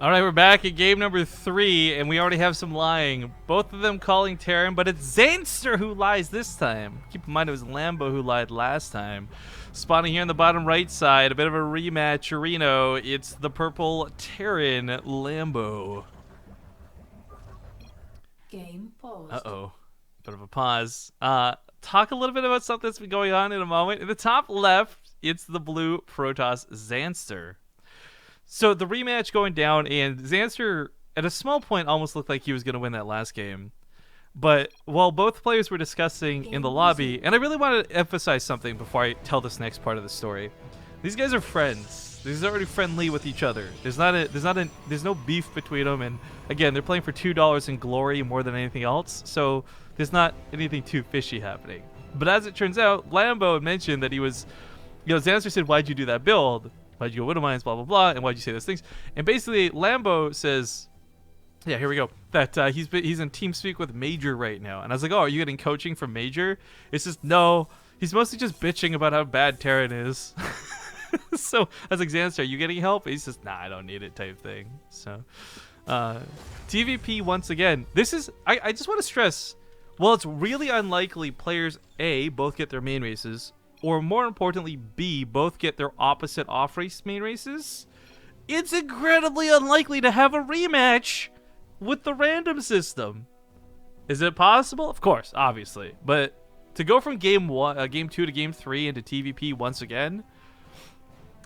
All right, we're back at game number 3, and we already have some lying. Both of them calling Terran, but it's Zanster who lies this time. Keep in mind it was Lambo who lied last time. Spawning here on the bottom right side, a bit of a rematch. Reno, it's the purple Terran Lambo. Game paused. Uh-oh. Bit of a pause. Talk a little bit about something that's been going on in a moment. In the top left, it's the blue Protoss Zanster. So the rematch going down, and Zanster, at a small point, almost looked like he was going to win that last game. But while both players were discussing in the lobby, and I really want to emphasize something before I tell this next part of the story. These guys are friends. They're already friendly with each other. There's no beef between them, and again, they're playing for $2 in glory more than anything else. So there's not anything too fishy happening. But as it turns out, Lambo had mentioned that he was, Zanster said, "Why'd you do that build? Why'd you go Widow Mines, blah, blah, blah, and why'd you say those things?" And basically, Lambo says, yeah, here we go, that he's in TeamSpeak with Major right now. And I was like, "Oh, are you getting coaching from Major?" It's just, no, he's mostly just bitching about how bad Terran is. So I was like, "Zanster, are you getting help?" And he says, "Nah, I don't need it," type thing. So TVP once again. This is, I just want to stress, well, it's really unlikely players A, both get their main races, or more importantly, B, both get their opposite off-race main races. It's incredibly unlikely to have a rematch with the random system. Is it possible? Of course, obviously. But to go from game 2 to game 3 into TVP once again,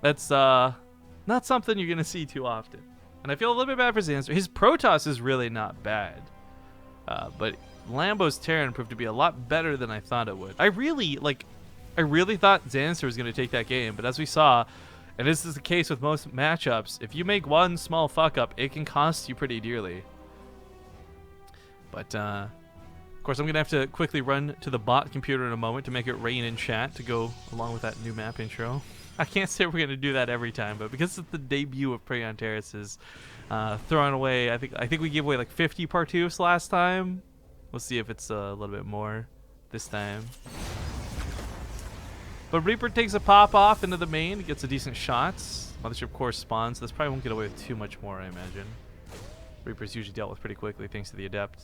that's not something you're going to see too often. And I feel a little bit bad for Zanster. His Protoss is really not bad. But Lambo's Terran proved to be a lot better than I thought it would. I really thought Zanster was going to take that game, but as we saw, and this is the case with most matchups, if you make one small fuck up, it can cost you pretty dearly. But, of course, I'm going to have to quickly run to the bot computer in a moment to make it rain in chat to go along with that new map intro. I can't say we're going to do that every time, but because it's the debut of Prey on Terraces, throwing away, I think we gave away like 50 Partoufs last time. We'll see if it's a little bit more this time. But Reaper takes a pop off into the main, gets a decent shots. Mothership corresponds. This probably won't get away with too much more, I imagine. Reaper's usually dealt with pretty quickly thanks to the Adept.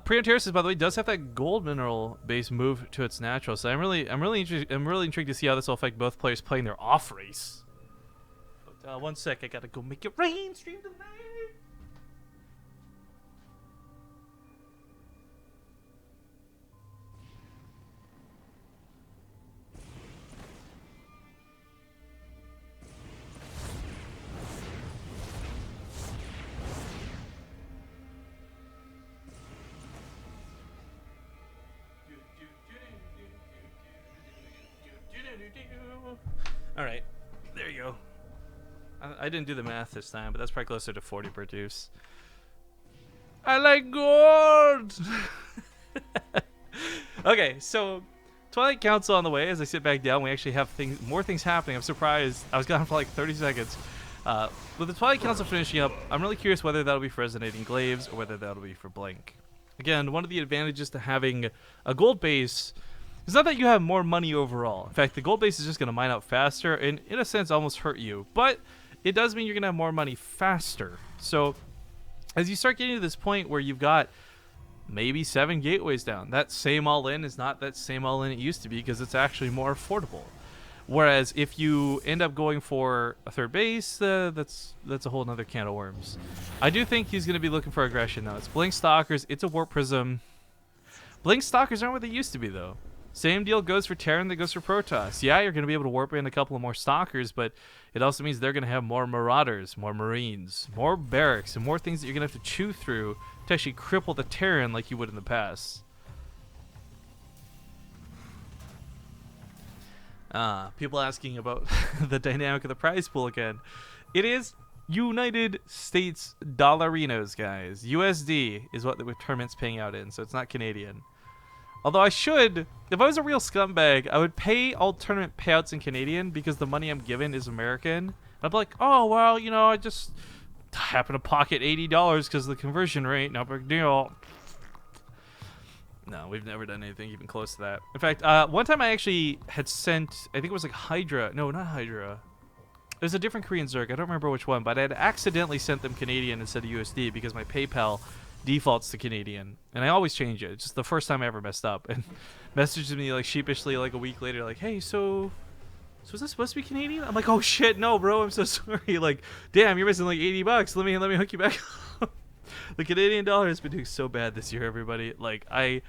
Prey on Terraces, by the way, does have that gold mineral base move to its natural, so I'm really intrigued to see how this will affect both players playing their off race. But one sec, I gotta go make it rain. Stream delay. All right, there you go. I didn't do the math this time, but that's probably closer to 40 Partoufs. I like gold. Okay, so Twilight Council on the way. As I sit back down, we actually have more things happening. I'm surprised. I was gone for like 30 seconds. With the Twilight Council finishing up, I'm really curious whether that'll be for Resonating Glaives or whether that'll be for Blink. Again, one of the advantages to having a gold base is not that you have more money overall. In fact, the gold base is just going to mine out faster and, in a sense, almost hurt you. But it does mean you're going to have more money faster. So as you start getting to this point where you've got maybe 7 gateways down, that same all-in is not that same all-in it used to be because it's actually more affordable. Whereas if you end up going for a third base, that's a whole nother can of worms. I do think he's going to be looking for aggression, though. It's Blink Stalkers. It's a Warp Prism. Blink Stalkers aren't what they used to be, though. Same deal goes for Terran that goes for Protoss. Yeah, you're going to be able to warp in a couple of more Stalkers, but it also means they're going to have more Marauders, more Marines, more Barracks, and more things that you're going to have to chew through to actually cripple the Terran like you would in the past. People asking about the dynamic of the prize pool again. It is United States dollarinos, guys. USD is what the tournament's paying out in, so it's not Canadian. Although if I was a real scumbag, I would pay all tournament payouts in Canadian because the money I'm given is American. I'd be like, oh, well, I just happen to pocket $80 because of the conversion rate. No big deal. No, we've never done anything even close to that. In fact, one time I actually had sent, I think it was like Hydra. No, not Hydra. It was a different Korean Zerg. I don't remember which one, but I had accidentally sent them Canadian instead of USD because my PayPal defaults to Canadian, and I always change it. It's just the first time I ever messed up, and messages me like sheepishly like a week later, like, "Hey, so is this supposed to be Canadian?" I'm like, "Oh shit, no, bro. I'm so sorry. Like, damn, you're missing like $80. Let me hook you back up." The Canadian dollar has been doing so bad this year, everybody. Like, I'm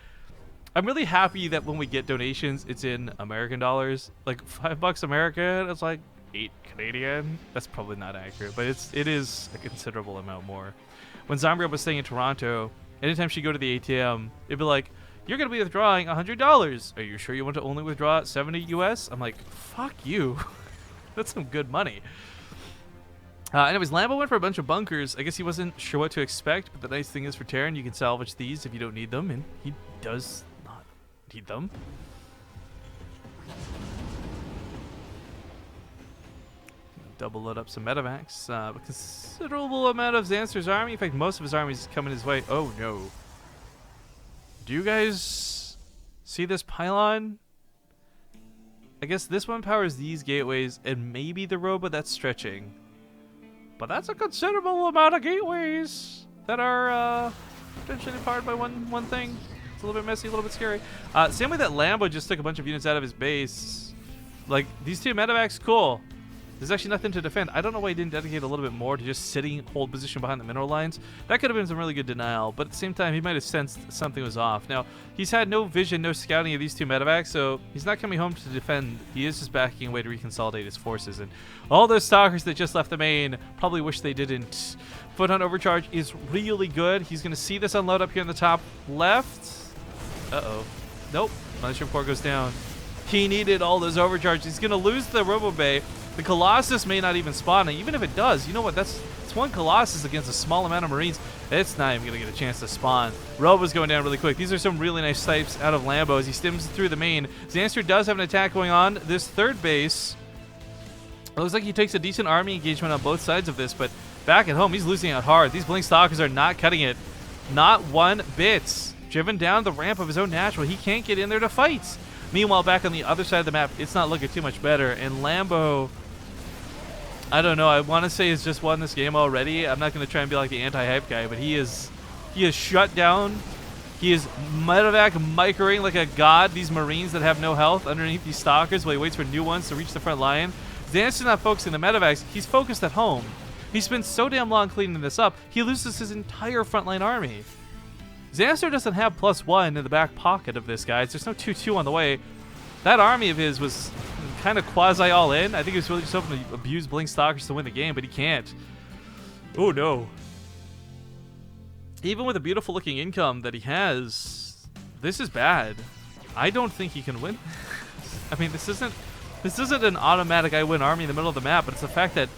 really happy that when we get donations, it's in American dollars. Like $5 American, it's like 8 Canadian. That's probably not accurate, but it is a considerable amount more. When Zombie was staying in Toronto, anytime she'd go to the ATM, it'd be like, "You're going to be withdrawing $100. Are you sure you want to only withdraw 70 US? I'm like, fuck you. That's some good money. Anyways, Lambo went for a bunch of bunkers. I guess he wasn't sure what to expect, but the nice thing is for Terran, you can salvage these if you don't need them, and he does not need them. Double load up some medevacs. A considerable amount of Zanster's army. In fact, most of his army is coming his way. Oh no. Do you guys see this pylon? I guess this one powers these gateways and maybe the road, but that's stretching. But that's a considerable amount of gateways that are potentially powered by one thing. It's a little bit messy, a little bit scary. Same way that Lambo just took a bunch of units out of his base. Like, these two medevacs, cool. There's actually nothing to defend. I don't know why he didn't dedicate a little bit more to just sitting, hold position behind the mineral lines. That could have been some really good denial, but at the same time, he might have sensed something was off. Now, he's had no vision, no scouting of these two medevacs, so he's not coming home to defend. He is just backing away to reconsolidate his forces. And all those stalkers that just left the main probably wish they didn't. Foot on overcharge is really good. He's going to see this unload up here in the top left. Uh-oh. Nope. Mothership core goes down. He needed all those overcharges. He's going to lose the Robo Bay. The Colossus may not even spawn, and even if it does, you know what? That's one Colossus against a small amount of Marines. It's not even going to get a chance to spawn. Robo's going down really quick. These are some really nice snipes out of Lambo as he stims through the main. Zanster does have an attack going on. This third base, it looks like he takes a decent army engagement on both sides of this, but back at home, he's losing out hard. These Blink Stalkers are not cutting it. Not one bit. Driven down the ramp of his own natural. He can't get in there to fight. Meanwhile, back on the other side of the map, it's not looking too much better, and Lambo, I don't know. I want to say he's just won this game already. I'm not going to try and be like the anti-hype guy, but he is shut down. He is medevac microing like a god these Marines that have no health underneath these stalkers while he waits for new ones to reach the front line. Zanster's not focusing the medevacs. He's focused at home. He spends so damn long cleaning this up, he loses his entire frontline army. Zanster doesn't have +1 in the back pocket of this, guys. There's no 2-2 on the way. That army of his was kind of quasi all in. I think he was really just hoping to abuse Blink Stalkers to win the game, but he can't. Oh no. Even with a beautiful looking income that he has, this is bad. I don't think he can win. I mean, this isn't an automatic I win army in the middle of the map, but it's the fact that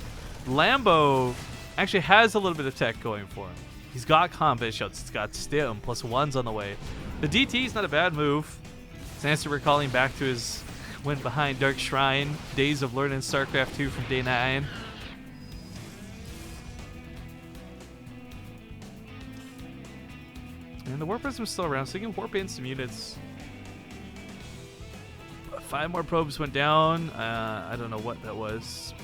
Lambo actually has a little bit of tech going for him. He's got combat shots, it's got stim, +1s on the way. The DT is not a bad move. Zanster recalling back to his win behind Dark Shrine, days of learning StarCraft 2 from day 9. And the Warp Prism's still around, so you can warp in some units. 5 more probes went down. I don't know what that was.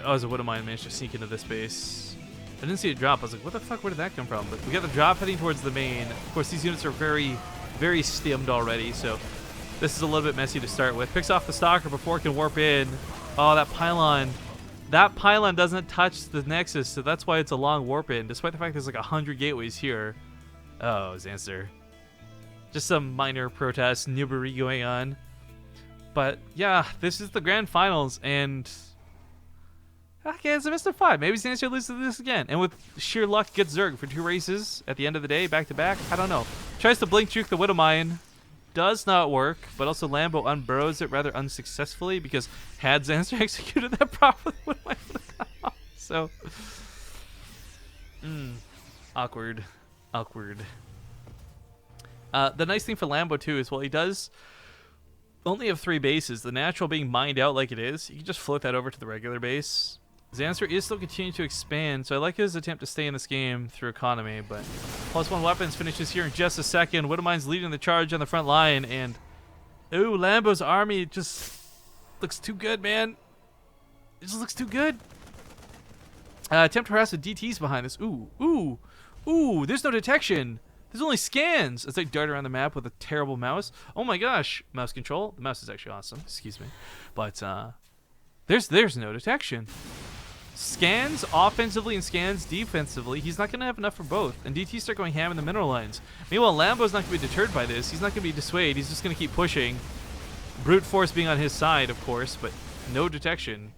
Oh, it was a Widow Mine managed to sneak into this base. I didn't see it drop. I was like, what the fuck, where did that come from? But we got the drop heading towards the main. Of course, these units are very, very stimmed already, so this is a little bit messy to start with. Picks off the Stalker before it can warp in. Oh, that pylon. That pylon doesn't touch the Nexus, so that's why it's a long warp in, despite the fact there's like 100 gateways here. Oh, Zanster. Just some minor protest, noobery going on. But yeah, this is the grand finals, and okay, it's a Mr. 5. Maybe Zanster loses this again. And with sheer luck, gets Zerg for 2 races at the end of the day, back to back. I don't know. Tries to blink juke the Widow Mine. Does not work, but also Lambo unburrows it rather unsuccessfully because had Zanster executed that properly, Widow Mine would have gone off. So, awkward. Awkward. The nice thing for Lambo, too, is, well, he does only have 3 bases. The natural being mined out like it is, you can just float that over to the regular base. Zanster is still continuing to expand, so I like his attempt to stay in this game through economy, but +1 weapons finishes here in just a second. Widowmine's leading the charge on the front line, and ooh, Lambo's army just looks too good, man. It just looks too good. Attempt to harass with DTs behind us. Ooh, ooh, ooh, there's no detection. There's only scans as they dart around the map with a terrible mouse. Oh my gosh, mouse control. The mouse is actually awesome, excuse me. But there's no detection. Scans offensively and scans defensively. He's not going to have enough for both. And DTs start going ham in the mineral lines. Meanwhile, Lambo's not going to be deterred by this. He's not going to be dissuaded. He's just going to keep pushing. Brute force being on his side, of course, but no detection.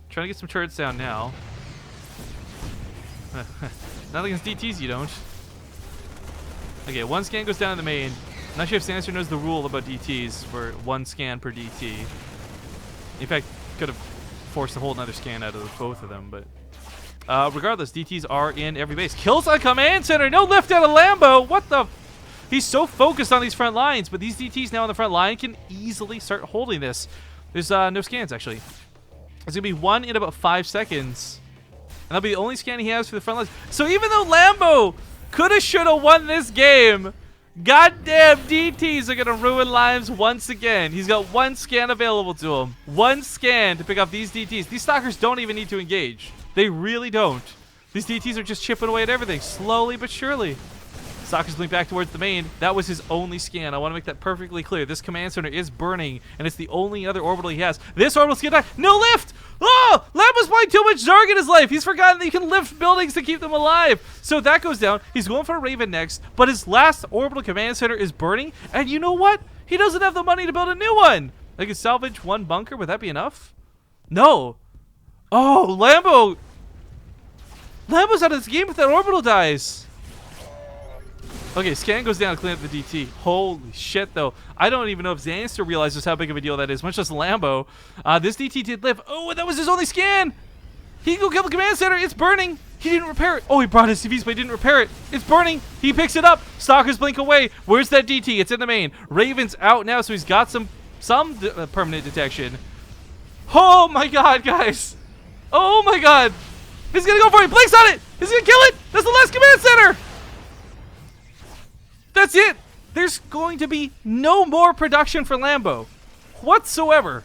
Trying to get some turrets down now. Not against DTs, you don't. Okay, one scan goes down in the main. I'm not sure if Zanster knows the rule about DTs for one scan per DT. In fact, could have forced a whole another scan out of both of them, but regardless, DTs are in every base. Kills on command center. No lift out of Lambo. What the? He's so focused on these front lines, but these DTs now on the front line can easily start holding this. There's no scans, actually. There's going to be one in about 5 seconds. And that'll be the only scan he has for the front lines. So even though Lambo coulda, shoulda won this game, goddamn DTs are going to ruin lives once again. He's got one scan available to him. One scan to pick up these DTs. These stalkers don't even need to engage. They really don't. These DTs are just chipping away at everything, slowly but surely. Stalkers blink back towards the main. That was his only scan. I want to make that perfectly clear. This command center is burning, and it's the only other orbital he has. This orbital scan attack. No lift! Oh! Lambo's playing too much Zarg in his life. He's forgotten that you can lift buildings to keep them alive. So that goes down. He's going for a Raven next, but his last orbital command center is burning, and you know what? He doesn't have the money to build a new one. They could salvage one bunker. Would that be enough? No. Oh, Lambo's out of this game if that orbital dies. Okay, scan goes down to clean up the DT. Holy shit, though. I don't even know if Zanster realizes how big of a deal that is, much less Lambo. This DT did live. Oh, and that was his only scan. He can go kill the command center. It's burning. He didn't repair it. Oh, he brought his CVs, but he didn't repair it. It's burning. He picks it up. Stalkers blink away. Where's that DT? It's in the main. Raven's out now, so he's got some permanent detection. Oh, my God, guys. Oh, my God. He's going to go for it. He blinks on it. He's going to kill it. That's the last command center. That's it. There's going to be no more production for Lambo whatsoever.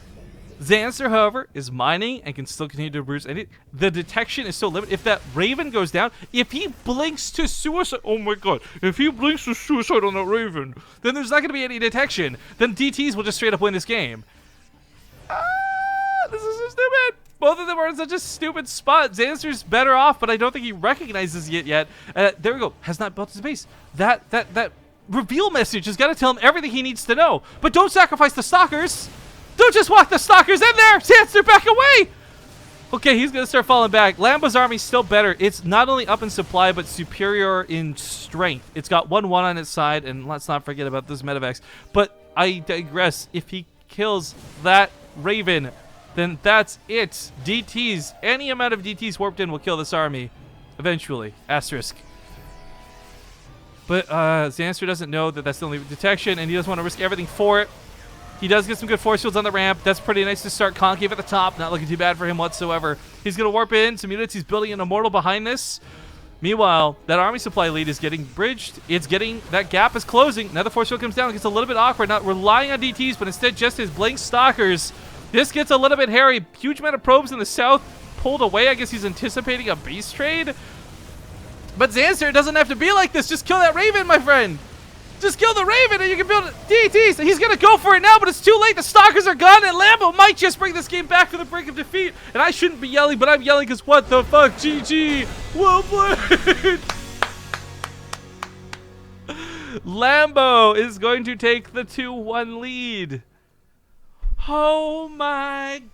Zanster, however, is mining and can still continue to bruise. And the detection is so limited. If that Raven goes down, if he blinks to suicide, oh my God, if he blinks to suicide on that Raven, then there's not going to be any detection. Then DTs will just straight up win this game. This is so stupid. Both of them are in such a stupid spot. Zanster's better off, but I don't think he recognizes it yet. There we go. Has not built his base. That reveal message has got to tell him everything he needs to know. But don't sacrifice the stalkers. Don't just walk the stalkers in there. Zanster, back away. Okay, he's going to start falling back. Lambo's army's still better. It's not only up in supply, but superior in strength. It's got 1-1 on its side, and let's not forget about those medevacs. But I digress. If he kills that Raven, then that's it. DTs, any amount of DTs warped in will kill this army. Eventually. Asterisk. But Zanster doesn't know that that's the only detection, and he doesn't want to risk everything for it. He does get some good force fields on the ramp. That's pretty nice to start. Concave at the top. Not looking too bad for him whatsoever. He's going to warp in. Some units. He's building an immortal behind this. Meanwhile, that army supply lead is getting bridged. It's getting, that gap is closing. Another force field comes down. It gets a little bit awkward. Not relying on DTs, but instead just his blink stalkers. This gets a little bit hairy. Huge amount of probes in the south pulled away. I guess he's anticipating a base trade. But Zanster doesn't have to be like this. Just kill that Raven, my friend. Just kill the Raven and you can build DTs. He's going to go for it now, but it's too late. The stalkers are gone, and Lambo might just bring this game back to the brink of defeat. And I shouldn't be yelling, but I'm yelling because what the fuck? GG. Well played. Lambo is going to take the 2-1 lead. Oh my